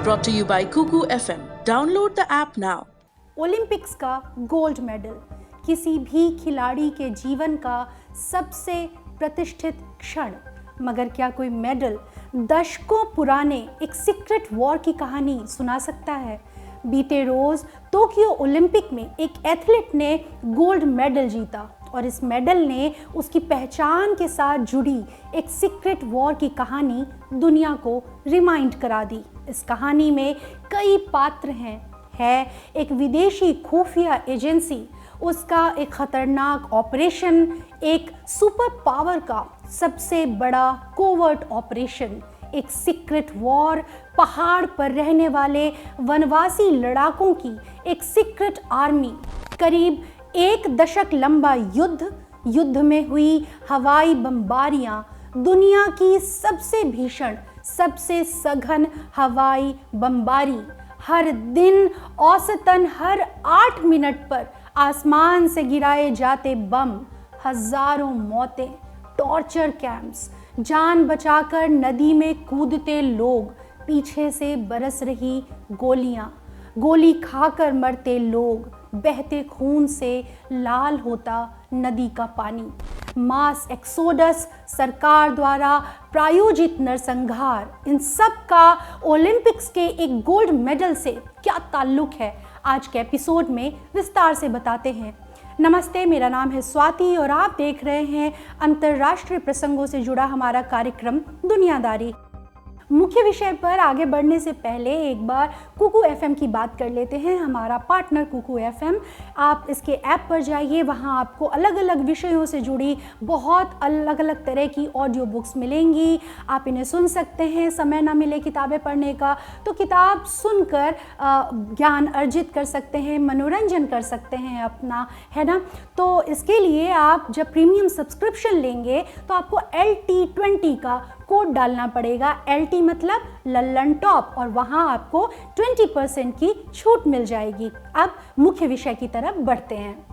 brought to you by Kuku FM. Download the app now. Olympics का gold medal किसी भी खिलाड़ी के जीवन का सबसे प्रतिष्ठित क्षण, मगर क्या कोई मेडल दशकों पुराने एक सीक्रेट वॉर की कहानी सुना सकता है? बीते रोज टोक्यो ओलंपिक में एक एथलीट ने गोल्ड मेडल जीता और इस मेडल ने उसकी पहचान के साथ जुड़ी एक सीक्रेट वॉर की कहानी दुनिया को रिमाइंड करा दी। इस कहानी में कई पात्र है एक विदेशी खुफिया एजेंसी, उसका एक खतरनाक ऑपरेशन, एक सुपर पावर का सबसे बड़ा कोवर्ट ऑपरेशन, एक सीक्रेट वॉर, पहाड़ पर रहने वाले वनवासी लड़ाकों की एक सीक्रेट आर्मी, करीब एक दशक लंबा युद्ध में हुई हवाई बमबारियां, दुनिया की सबसे भीषण, सबसे सघन हवाई बमबारी, हर दिन औसतन हर 8 मिनट पर आसमान से गिराए जाते बम, हजारों मौतें, टॉर्चर कैंप्स, जान बचाकर नदी में कूदते लोग, पीछे से बरस रही गोलियां, गोली खाकर मरते लोग, बहते खून से लाल होता नदी का पानी, मास एक्सोडस, सरकार द्वारा प्रायोजित नरसंहार, इन सब का ओलंपिक्स के एक गोल्ड मेडल से क्या ताल्लुक है, आज के एपिसोड में विस्तार से बताते हैं। नमस्ते, मेरा नाम है स्वाति और आप देख रहे हैं अंतर्राष्ट्रीय प्रसंगों से जुड़ा हमारा कार्यक्रम दुनियादारी। मुख्य विषय पर आगे बढ़ने से पहले एक बार कुकू एफएम की बात कर लेते हैं। हमारा पार्टनर कुकू एफएम, आप इसके ऐप पर जाइए, वहाँ आपको अलग अलग विषयों से जुड़ी बहुत अलग अलग तरह की ऑडियो बुक्स मिलेंगी। आप इन्हें सुन सकते हैं। समय ना मिले किताबें पढ़ने का तो किताब सुनकर ज्ञान अर्जित कर सकते हैं, मनोरंजन कर सकते हैं अपना, है ना। तो इसके लिए आप जब प्रीमियम सब्सक्रिप्शन लेंगे तो आपको LT20 का कोड डालना पड़ेगा। LT मतलब लल्लन टॉप, और वहाँ आपको 20% की छूट मिल जाएगी। अब मुख्य विषय की तरफ बढ़ते हैं।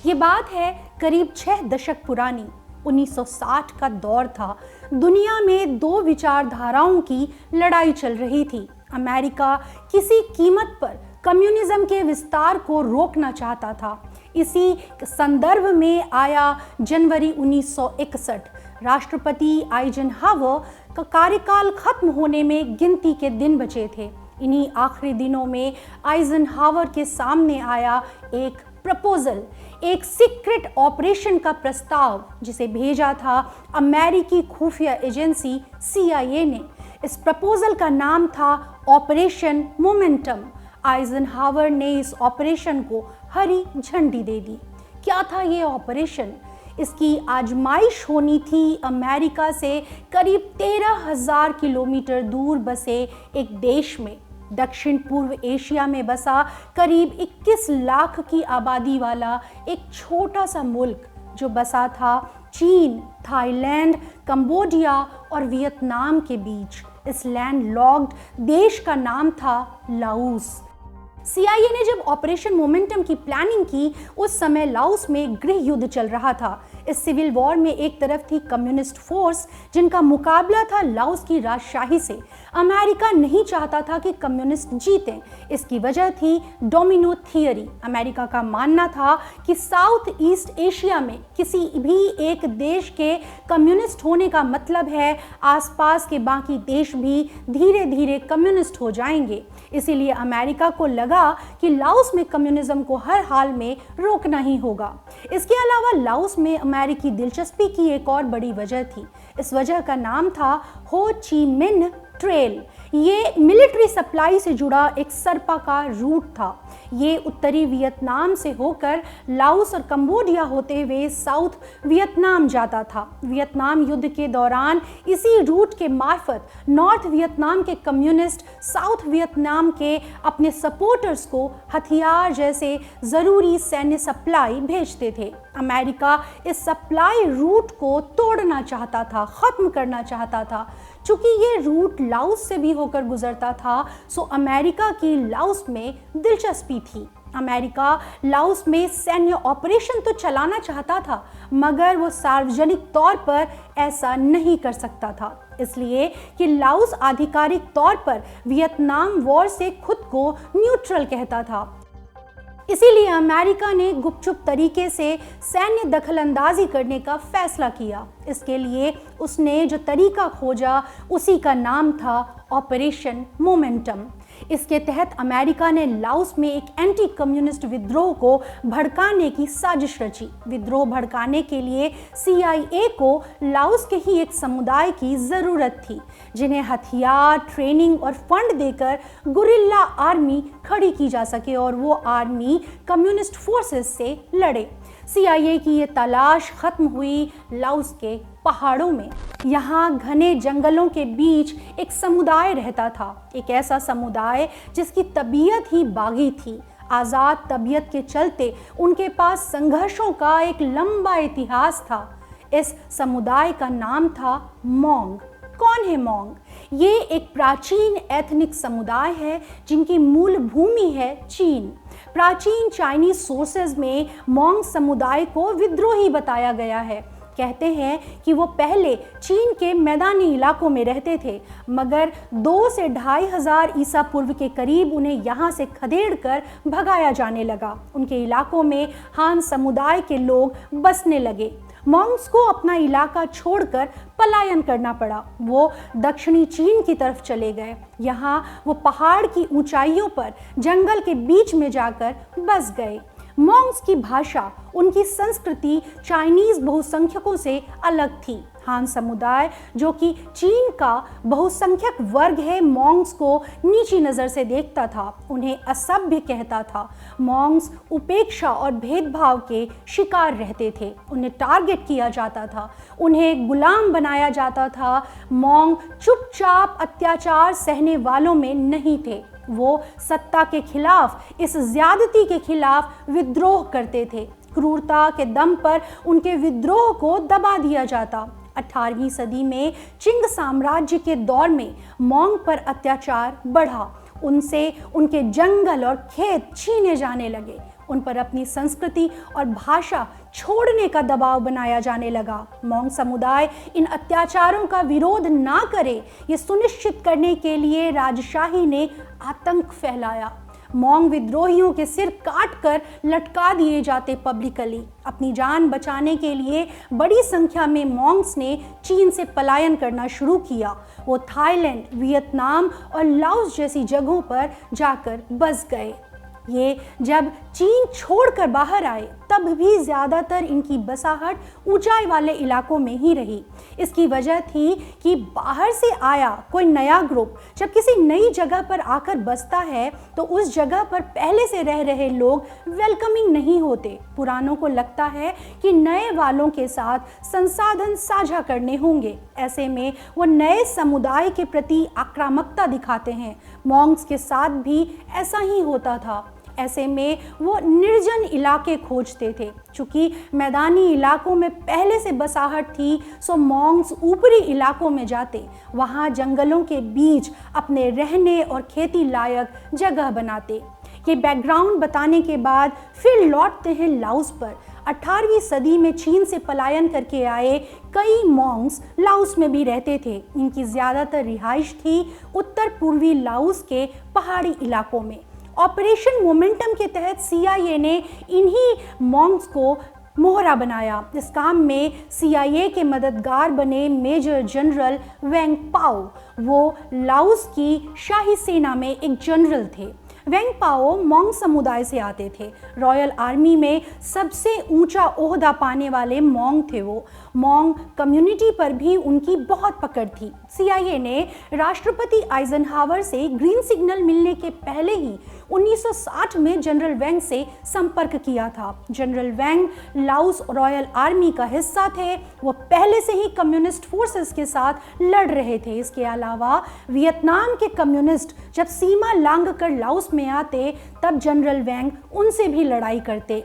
ये बात है करीब 6 दशक पुरानी, 1960 का दौर था। दुनिया में दो विचारधाराओं की लड़ाई चल रही थी। अमेरिका किसी कीमत पर कम्युनिज्म के विस्तार को रोकना चाहता था। इसी संदर्भ में आया जनवरी 1961। राष्ट्रपति आइजनहावर का कार्यकाल खत्म होने में गिनती के दिन बचे थे। इन्हीं आखिरी दिनों में आइजनहावर के सामने आया एक प्रपोजल, एक सीक्रेट ऑपरेशन का प्रस्ताव, जिसे भेजा था अमेरिकी खुफिया एजेंसी CIA ने। इस प्रपोजल का नाम था ऑपरेशन मोमेंटम। आइजनहावर ने इस ऑपरेशन को हरी झंडी दे दी। क्या था ये ऑपरेशन? इसकी आजमाइश होनी थी अमेरिका से करीब 13,000 किलोमीटर दूर बसे एक देश में, दक्षिण पूर्व एशिया में बसा करीब 21 लाख की आबादी वाला एक छोटा सा मुल्क जो बसा था चीन, थाईलैंड, कंबोडिया और वियतनाम के बीच। इस लैंडलॉक्ड देश का नाम था लाओस। CIA ने जब ऑपरेशन मोमेंटम की प्लानिंग की, उस समय लाओस में गृह युद्ध चल रहा था। इस सिविल वॉर में एक तरफ थी कम्युनिस्ट फोर्स जिनका मुकाबला था लाओस की राजशाही से। अमेरिका नहीं चाहता था कि कम्युनिस्ट जीतें। इसकी वजह थी डोमिनो थियरी। अमेरिका का मानना था कि साउथ ईस्ट एशिया में किसी भी एक देश के कम्युनिस्ट होने का मतलब है आसपास के बाकी देश भी धीरे धीरे कम्युनिस्ट हो जाएंगे। इसीलिए अमेरिका को लगा कि लाओस में कम्युनिज्म को हर हाल में रोकना ही होगा। इसके अलावा लाओस में अमेरिकी दिलचस्पी की एक और बड़ी वजह थी। इस वजह का नाम था हो ची मिन्ह ट्रेल। ये मिलिट्री सप्लाई से जुड़ा एक सर्पाकार रूट था। ये उत्तरी वियतनाम से होकर लाओस और कंबोडिया होते हुए साउथ वियतनाम जाता था। वियतनाम युद्ध के दौरान इसी रूट के मार्फत नॉर्थ वियतनाम के कम्युनिस्ट साउथ वियतनाम के अपने सपोर्टर्स को हथियार जैसे ज़रूरी सैन्य सप्लाई भेजते थे। अमेरिका इस सप्लाई रूट को तोड़ना चाहता था, ख़त्म करना चाहता था। चूँकि ये रूट लाओस से भी होकर गुजरता था, सो अमेरिका की लाओस में दिलचस्पी थी। अमेरिका लाओस में सैन्य ऑपरेशन तो चलाना चाहता था, मगर वो सार्वजनिक तौर पर ऐसा नहीं कर सकता था, इसलिए कि लाओस आधिकारिक तौर पर वियतनाम वॉर से खुद को न्यूट्रल कहता था। इसीलिए अमेरिका ने गुपचुप तरीके से सैन्य दखलंदाजी करने का फैसला किया। इसके लिए उसने जो तरीका खोजा उसी का नाम था ऑपरेशन मोमेंटम। इसके तहत अमेरिका ने लाओस में एक एंटी कम्युनिस्ट विद्रोह को भड़काने की साजिश रची। विद्रोह भड़काने के लिए CIA को लाओस के ही एक समुदाय की ज़रूरत थी, जिन्हें हथियार, ट्रेनिंग और फंड देकर गुरिल्ला आर्मी खड़ी की जा सके और वो आर्मी कम्युनिस्ट फोर्सेस से लड़े। CIA की ये तलाश खत्म हुई लाओस के पहाड़ों में। यहाँ घने जंगलों के बीच एक समुदाय रहता था, एक ऐसा समुदाय जिसकी तबीयत ही बागी थी। आज़ाद तबीयत के चलते उनके पास संघर्षों का एक लंबा इतिहास था। इस समुदाय का नाम था मोंग। कौन है मोंग? ये एक प्राचीन एथनिक समुदाय है जिनकी मूल भूमि है चीन। प्राचीन चाइनीज सोर्सेज में मोंग समुदाय को विद्रोही बताया गया है। कहते हैं कि वो पहले चीन के मैदानी इलाकों में रहते थे, मगर 2 से 2500 ईसा पूर्व के करीब उन्हें यहाँ से खदेड़कर भगाया जाने लगा। उनके इलाकों में हान समुदाय के लोग बसने लगे। मोंग्स को अपना इलाका छोड़कर पलायन करना पड़ा। वो दक्षिणी चीन की तरफ चले गए। यहाँ वो पहाड़ की ऊंचाइयों पर जंगल के बीच में जाकर बस गए। मोंग्स की भाषा, उनकी संस्कृति चाइनीज बहुसंख्यकों से अलग थी। हान समुदाय, जो कि चीन का बहुसंख्यक वर्ग है, मोंग्स को नीची नज़र से देखता था, उन्हें असभ्य कहता था। मोंग्स उपेक्षा और भेदभाव के शिकार रहते थे। उन्हें टारगेट किया जाता था, उन्हें गुलाम बनाया जाता था। मोंग चुपचाप अत्याचार सहने वालों में नहीं थे। वो सत्ता के खिलाफ, इस ज्यादती के खिलाफ विद्रोह करते थे। क्रूरता के दम पर उनके विद्रोह को दबा दिया जाता। 18वीं सदी में चिंग साम्राज्य के दौर में मोंग पर अत्याचार बढ़ा। उनसे उनके जंगल और खेत छीने जाने लगे। उन पर अपनी संस्कृति और भाषा छोड़ने का दबाव बनाया जाने लगा। मोंग समुदाय इन अत्याचारों का विरोध ना करे, ये सुनिश्चित करने के लिए राजशाही ने आतंक फैलाया। मोंग विद्रोहियों के सिर काटकर लटका दिए जाते पब्लिकली। अपनी जान बचाने के लिए बड़ी संख्या में मोंग्स ने चीन से पलायन करना शुरू किया। वो थाईलैंड, वियतनाम और लाओस जैसी जगहों पर जाकर बस गए। ये जब चीन छोड़कर बाहर आए तब भी ज़्यादातर इनकी बसाहट ऊंचाई वाले इलाकों में ही रही। इसकी वजह थी कि बाहर से आया कोई नया ग्रुप जब किसी नई जगह पर आकर बसता है तो उस जगह पर पहले से रह रहे लोग वेलकमिंग नहीं होते। पुरानों को लगता है कि नए वालों के साथ संसाधन साझा करने होंगे। ऐसे में वो नए समुदाय के प्रति आक्रामकता दिखाते हैं। मोंग्स के साथ भी ऐसा ही होता था। ऐसे में वो निर्जन इलाके खोजते थे। चूँकि मैदानी इलाकों में पहले से बसाहट थी, सो मोंग्स ऊपरी इलाकों में जाते, वहाँ जंगलों के बीच अपने रहने और खेती लायक जगह बनाते। ये बैकग्राउंड बताने के बाद फिर लौटते हैं लाओस पर। 18वीं सदी में चीन से पलायन करके आए कई मोंग्स लाओस में भी रहते थे। इनकी ज़्यादातर रिहाइश थी उत्तर पूर्वी लाओस के पहाड़ी इलाकों में। ऑपरेशन मोमेंटम के तहत CIA ने इन्हीं मोंग्स को मोहरा बनाया। इस काम में CIA के मददगार बने मेजर जनरल वेंग पाओ। वो लाओस की शाही सेना में एक जनरल थे। वेंग पाओ मोंग समुदाय से आते थे। रॉयल आर्मी में सबसे ऊंचा ओहदा पाने वाले मोंग थे। वो मोंग कम्युनिटी पर भी उनकी बहुत पकड़ थी। CIA ने राष्ट्रपति आइजनहावर से ग्रीन सिग्नल मिलने के पहले ही 1960 में जनरल वेंग से संपर्क किया था। जनरल वेंग लाओस रॉयल आर्मी का हिस्सा थे। वो पहले से ही कम्युनिस्ट फोर्सेस के साथ लड़ रहे थे। इसके अलावा वियतनाम के कम्युनिस्ट जब सीमा लांघकर लाओस में आते तब जनरल वेंग उनसे भी लड़ाई करते।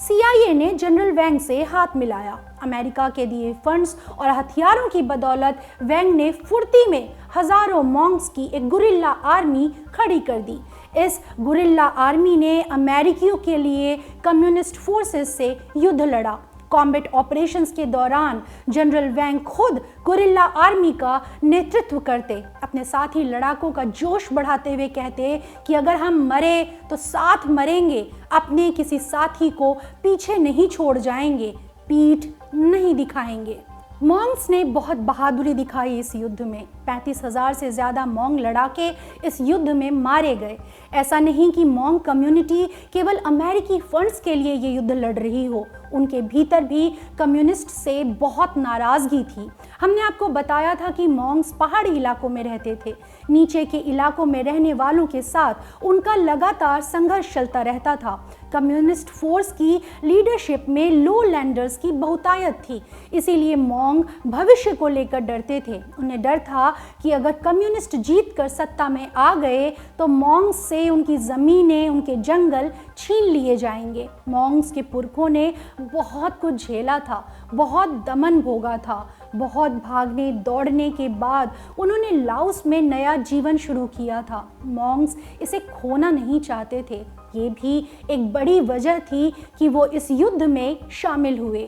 CIA ने जनरल वैंग से हाथ मिलाया। अमेरिका के दिए फंड्स और हथियारों की बदौलत वैंग ने फुर्ती में हजारों मॉन्क्स की एक गुरिल्ला आर्मी खड़ी कर दी। इस गुरिल्ला आर्मी ने अमेरिकियों के लिए कम्युनिस्ट फोर्सेस से युद्ध लड़ा। कॉम्बैट ऑपरेशंस के दौरान जनरल वैंग खुद गुरिल्ला आर्मी का नेतृत्व करते, अपने साथी लड़ाकों का जोश बढ़ाते हुए कहते कि अगर हम मरे तो साथ मरेंगे, अपने किसी साथी को पीछे नहीं छोड़ जाएंगे, पीठ नहीं दिखाएंगे। मॉन्क्स ने बहुत बहादुरी दिखाई इस युद्ध में। 35,000 से ज़्यादा मॉन्ग लड़ाके इस युद्ध में मारे गए। ऐसा नहीं कि मॉन्ग कम्युनिटी केवल अमेरिकी फंड्स के लिए ये युद्ध लड़ रही हो, उनके भीतर भी कम्युनिस्ट से बहुत नाराज़गी थी। हमने आपको बताया था कि मॉन्ग्स पहाड़ी इलाकों में रहते थे। नीचे के इलाकों में रहने वालों के साथ उनका लगातार संघर्ष चलता रहता था। कम्युनिस्ट फोर्स की लीडरशिप में लोलैंडर्स की बहुतायत थी, इसीलिए मॉन्ग भविष्य को लेकर डरते थे। उन्हें डर था कि अगर कम्युनिस्ट जीत कर सत्ता में आ गए तो मॉन्ग्स से उनकी ज़मीनें, उनके जंगल छीन लिए जाएंगे। मॉन्ग्स के पुरखों ने बहुत कुछ झेला था, बहुत दमन भोगा था। बहुत भागने दौड़ने के बाद उन्होंने लाओस में नया जीवन शुरू किया था। मॉन्ग्स इसे खोना नहीं चाहते थे। ये भी एक बड़ी वजह थी कि वो इस युद्ध में शामिल हुए।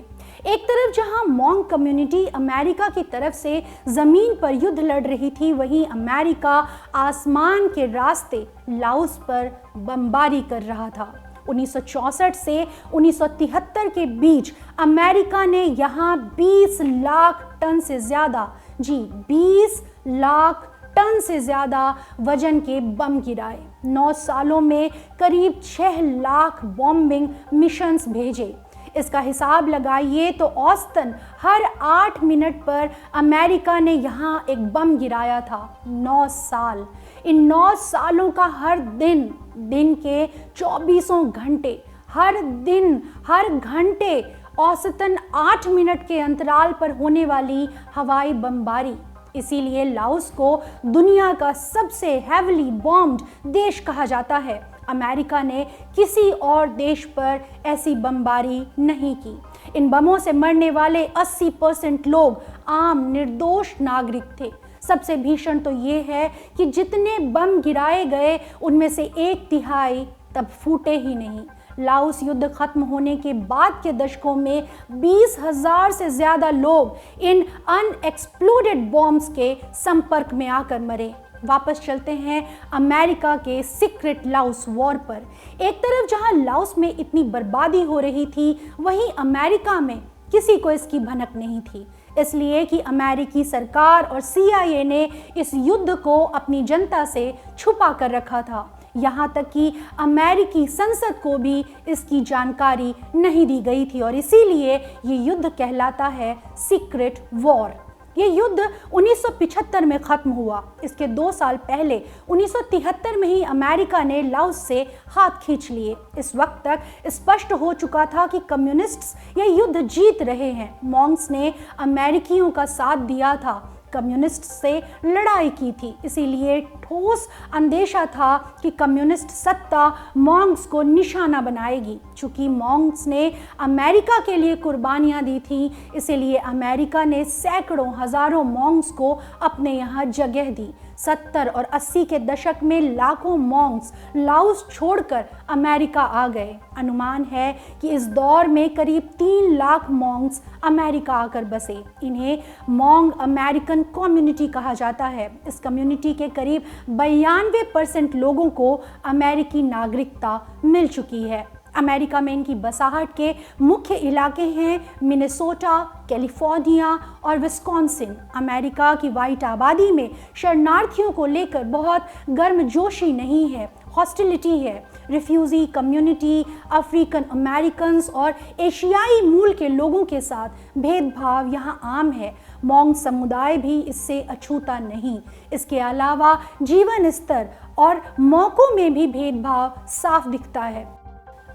एक तरफ जहां मॉन्ग कम्युनिटी अमेरिका की तरफ से ज़मीन पर युद्ध लड़ रही थी, वहीं अमेरिका आसमान के रास्ते लाओस पर बमबारी कर रहा था। 1964 से 1973 के बीच अमेरिका ने यहाँ 20 लाख टन से ज़्यादा 20 लाख टन से ज़्यादा वजन के बम गिराए। 9 सालों में करीब 6 लाख बॉम्बिंग मिशंस भेजे। इसका हिसाब लगाइए तो औसतन हर 8 मिनट पर अमेरिका ने यहाँ एक बम गिराया था। 9 साल। इन 9 सालों का हर दिन के 24 घंटे, हर दिन हर घंटे औसतन 8 मिनट के अंतराल पर होने वाली हवाई बमबारी। इसीलिए लाओस को दुनिया का सबसे हेवली बॉम्ब्ड देश कहा जाता है। अमेरिका ने किसी और देश पर ऐसी बमबारी नहीं की। इन बमों से मरने वाले 80% लोग आम निर्दोष नागरिक थे। सबसे भीषण तो ये है कि जितने बम गिराए गए उनमें से 1/3 तब फूटे ही नहीं। लाओस युद्ध खत्म होने के बाद के दशकों में 20,000 से ज़्यादा लोग इन अनएक्सप्लोडेड बॉम्ब्स के संपर्क में आकर मरे। वापस चलते हैं अमेरिका के सीक्रेट लाओस वॉर पर। एक तरफ जहां लाओस में इतनी बर्बादी हो रही थी, वहीं अमेरिका में किसी को इसकी भनक नहीं थी, इसलिए कि अमेरिकी सरकार और CIA ने इस युद्ध को अपनी जनता से छुपा कर रखा था। यहाँ तक कि अमेरिकी संसद को भी इसकी जानकारी नहीं दी गई थी और इसीलिए ये युद्ध कहलाता है सीक्रेट वॉर। ये युद्ध 1975 में ख़त्म हुआ। इसके 2 साल पहले 1973 में ही अमेरिका ने लाओस से हाथ खींच लिए। इस वक्त तक स्पष्ट हो चुका था कि कम्युनिस्ट्स ये युद्ध जीत रहे हैं। मॉन्ग्स ने अमेरिकियों का साथ दिया था, कम्युनिस्ट से लड़ाई की थी, इसीलिए ठोस अंदेशा था कि कम्युनिस्ट सत्ता मॉन्ग्स को निशाना बनाएगी। चूंकि मॉन्ग्स ने अमेरिका के लिए कुर्बानियां दी थी, इसीलिए अमेरिका ने सैकड़ों हजारों मॉन्ग्स को अपने यहाँ जगह दी। 70 और 80 के दशक में लाखों मॉन्ग्स लाओस छोड़कर अमेरिका आ गए। अनुमान है कि इस दौर में करीब 3 लाख मॉन्ग्स अमेरिका आकर बसे। इन्हें मॉन्ग अमेरिकन कम्युनिटी कहा जाता है। इस कम्युनिटी के करीब 92% लोगों को अमेरिकी नागरिकता मिल चुकी है। अमेरिका में इनकी बसाहट के मुख्य इलाके हैं मिनेसोटा, कैलिफोर्निया और विस्कॉन्सिन। अमेरिका की वाइट आबादी में शरणार्थियों को लेकर बहुत गर्मजोशी नहीं है, हॉस्टिलिटी है। रिफ्यूजी कम्युनिटी, अफ्रीकन अमेरिकन और एशियाई मूल के लोगों के साथ भेदभाव यहाँ आम है। मॉन्ग समुदाय भी इससे अछूता नहीं। इसके अलावा जीवन स्तर और मौक़ों में भी भेदभाव साफ दिखता है।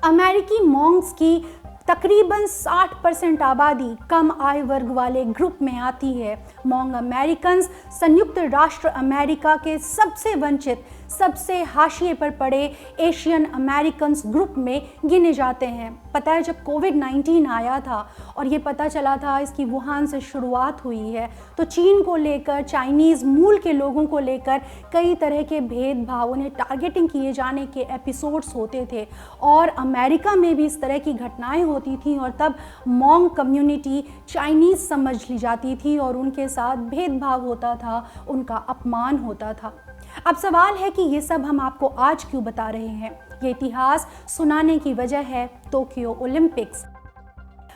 अमेरिकी मॉन्ग्स की तकरीबन 60% आबादी कम आय वर्ग वाले ग्रुप में आती है। मॉन्ग अमेरिकन्स संयुक्त राष्ट्र अमेरिका के सबसे वंचित सबसे हाशिए पर पड़े एशियन अमेरिकन ग्रुप में गिने जाते हैं। पता है, जब कोविड-19 आया था और ये पता चला था इसकी वुहान से शुरुआत हुई है, तो चीन को लेकर, चाइनीज़ मूल के लोगों को लेकर कई तरह के भेदभाव, उन्हें टारगेटिंग किए जाने के एपिसोड्स होते थे और अमेरिका में भी इस तरह की घटनाएं होती थी और तब मोंग कम्युनिटी चाइनीज़ समझ ली जाती थी और उनके साथ भेदभाव होता था, उनका अपमान होता था। अब सवाल है कि ये सब हम आपको आज क्यों बता रहे हैं? ये इतिहास सुनाने की वजह है टोक्यो ओलंपिक्स।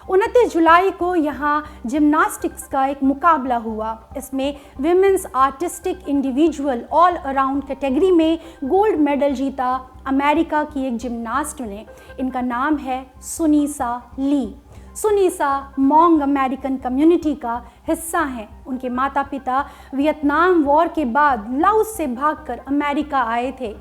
29 जुलाई को यहाँ जिम्नास्टिक्स का एक मुकाबला हुआ। इसमें women's artistic individual all around category में गोल्ड मेडल जीता अमेरिका की एक जिम्नास्ट ने। इनका नाम है सुनीसा ली। सुनीसा मोंग अमेरिकन कम्युनिटी का हिस्सा हैं। उनके माता पिता वियतनाम वॉर के बाद लाओस से भागकर अमेरिका आए थे।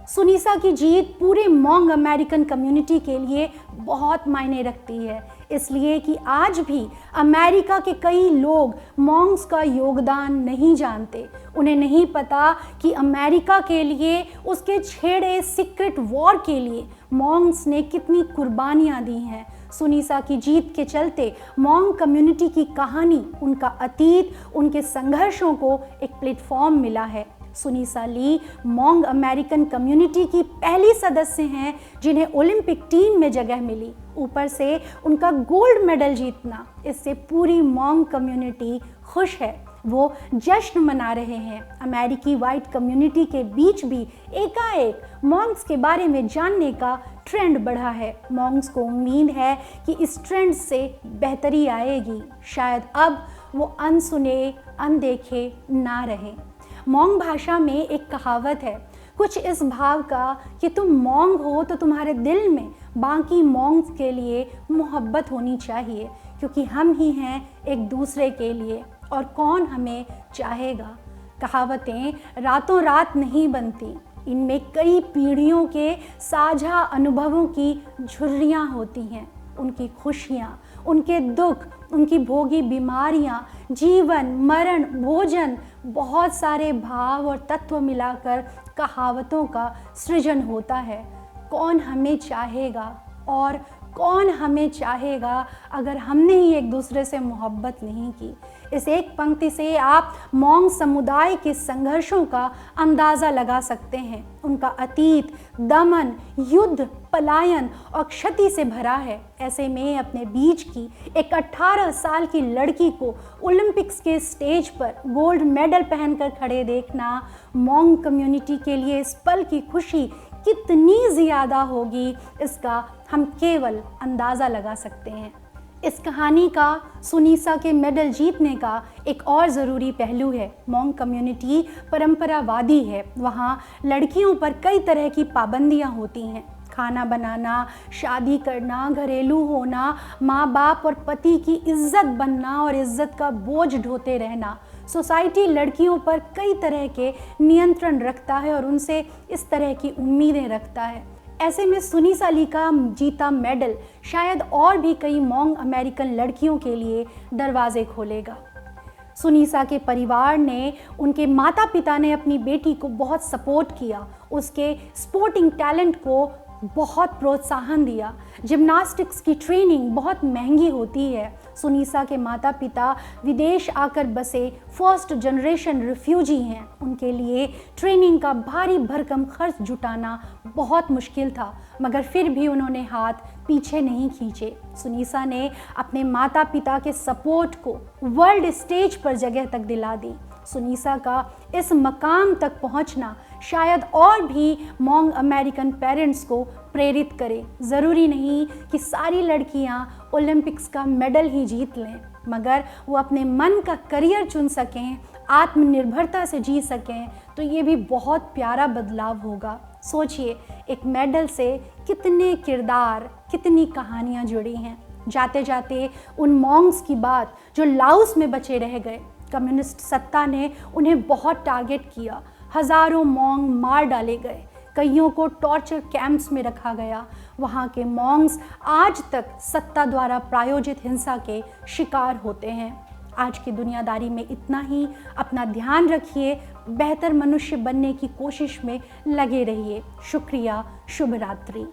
सुनीसा की जीत पूरे मोंग अमेरिकन कम्युनिटी के लिए बहुत मायने रखती है, इसलिए कि आज भी अमेरिका के कई लोग मोंग्स का योगदान नहीं जानते। उन्हें नहीं पता कि अमेरिका के लिए, उसके छेड़े सीक्रेट वॉर के लिए मोंग्स ने कितनी कुर्बानियाँ दी हैं। सुनीसा की जीत के चलते मोंग कम्युनिटी की कहानी, उनका अतीत, उनके संघर्षों को एक प्लेटफॉर्म मिला है। सुनीसा ली मोंग अमेरिकन कम्युनिटी की पहली सदस्य हैं जिन्हें ओलंपिक टीम में जगह मिली। ऊपर से उनका गोल्ड मेडल जीतना, इससे पूरी मोंग कम्युनिटी खुश है। वो जश्न मना रहे हैं। अमेरिकी वाइट कम्युनिटी के बीच भी एकाएक मोंग्स के बारे में जानने का ट्रेंड बढ़ा है। मोंग्स को उम्मीद है कि इस ट्रेंड से बेहतरी आएगी। शायद अब वो अनसुने, अनदेखे ना रहें। मोंग भाषा में एक कहावत है, कुछ इस भाव का कि तुम मोंग हो तो तुम्हारे दिल में बाकी मोंग्स के लिए मोहब्बत होनी चाहिए, क्योंकि हम ही हैं एक दूसरे के लिए और कौन हमें चाहेगा। कहावतें रातों रात नहीं बनती, इनमें कई पीढ़ियों के साझा अनुभवों की झुर्रियाँ होती हैं। उनकी खुशियाँ, उनके दुख, उनकी भोगी बीमारियाँ, जीवन, मरण, भोजन, बहुत सारे भाव और तत्व मिलाकर कहावतों का सृजन होता है। कौन हमें चाहेगा और कौन हमें चाहेगा अगर हमने ही एक दूसरे से मोहब्बत नहीं की। इस एक पंक्ति से आप मोंग समुदाय के संघर्षों का अंदाज़ा लगा सकते हैं। उनका अतीत दमन, युद्ध, पलायन और क्षति से भरा है। ऐसे में अपने बीच की एक 18 साल की लड़की को ओलंपिक्स के स्टेज पर गोल्ड मेडल पहनकर खड़े देखना मोंग कम्युनिटी के लिए इस पल की खुशी कितनी ज़्यादा होगी, इसका हम केवल अंदाज़ा लगा सकते हैं। इस कहानी का सुनीसा के मेडल जीतने का एक और ज़रूरी पहलू है। मोंग कम्युनिटी परंपरावादी है। वहाँ लड़कियों पर कई तरह की पाबंदियाँ होती हैं। खाना बनाना, शादी करना, घरेलू होना, माँ बाप और पति की इज्जत बनना और इज्जत का बोझ ढोते रहना। सोसाइटी लड़कियों पर कई तरह के नियंत्रण रखता है और उनसे इस तरह की उम्मीदें रखता है। ऐसे में सुनीसा ली का जीता मेडल शायद और भी कई मोंग अमेरिकन लड़कियों के लिए दरवाजे खोलेगा। सुनीसा के परिवार ने, उनके माता पिता ने अपनी बेटी को बहुत सपोर्ट किया, उसके स्पोर्टिंग टैलेंट को बहुत प्रोत्साहन दिया। जिम्नास्टिक्स की ट्रेनिंग बहुत महंगी होती है। सुनीसा के माता पिता विदेश आकर बसे फर्स्ट जनरेशन रिफ्यूजी हैं। उनके लिए ट्रेनिंग का भारी भरकम खर्च जुटाना बहुत मुश्किल था, मगर फिर भी उन्होंने हाथ पीछे नहीं खींचे। सुनीसा ने अपने माता पिता के सपोर्ट को वर्ल्ड स्टेज पर जगह तक दिला दी। सुनीसा का इस मकाम तक पहुंचना शायद और भी मोंग अमेरिकन पेरेंट्स को प्रेरित करे। ज़रूरी नहीं कि सारी लड़कियां ओलंपिक्स का मेडल ही जीत लें, मगर वो अपने मन का करियर चुन सकें, आत्मनिर्भरता से जी सकें, तो ये भी बहुत प्यारा बदलाव होगा। सोचिए, एक मेडल से कितने किरदार, कितनी कहानियाँ जुड़ी हैं। जाते जाते उन मोंग्स की बात जो लाओस में बचे रह गए, कम्युनिस्ट सत्ता ने उन्हें बहुत टारगेट किया। हज़ारों मोंग मार डाले गए, कईयों को टॉर्चर कैंप्स में रखा गया। वहाँ के मोंग्स आज तक सत्ता द्वारा प्रायोजित हिंसा के शिकार होते हैं। आज की दुनियादारी में इतना ही। अपना ध्यान रखिए, बेहतर मनुष्य बनने की कोशिश में लगे रहिए। शुक्रिया, शुभ रात्रि।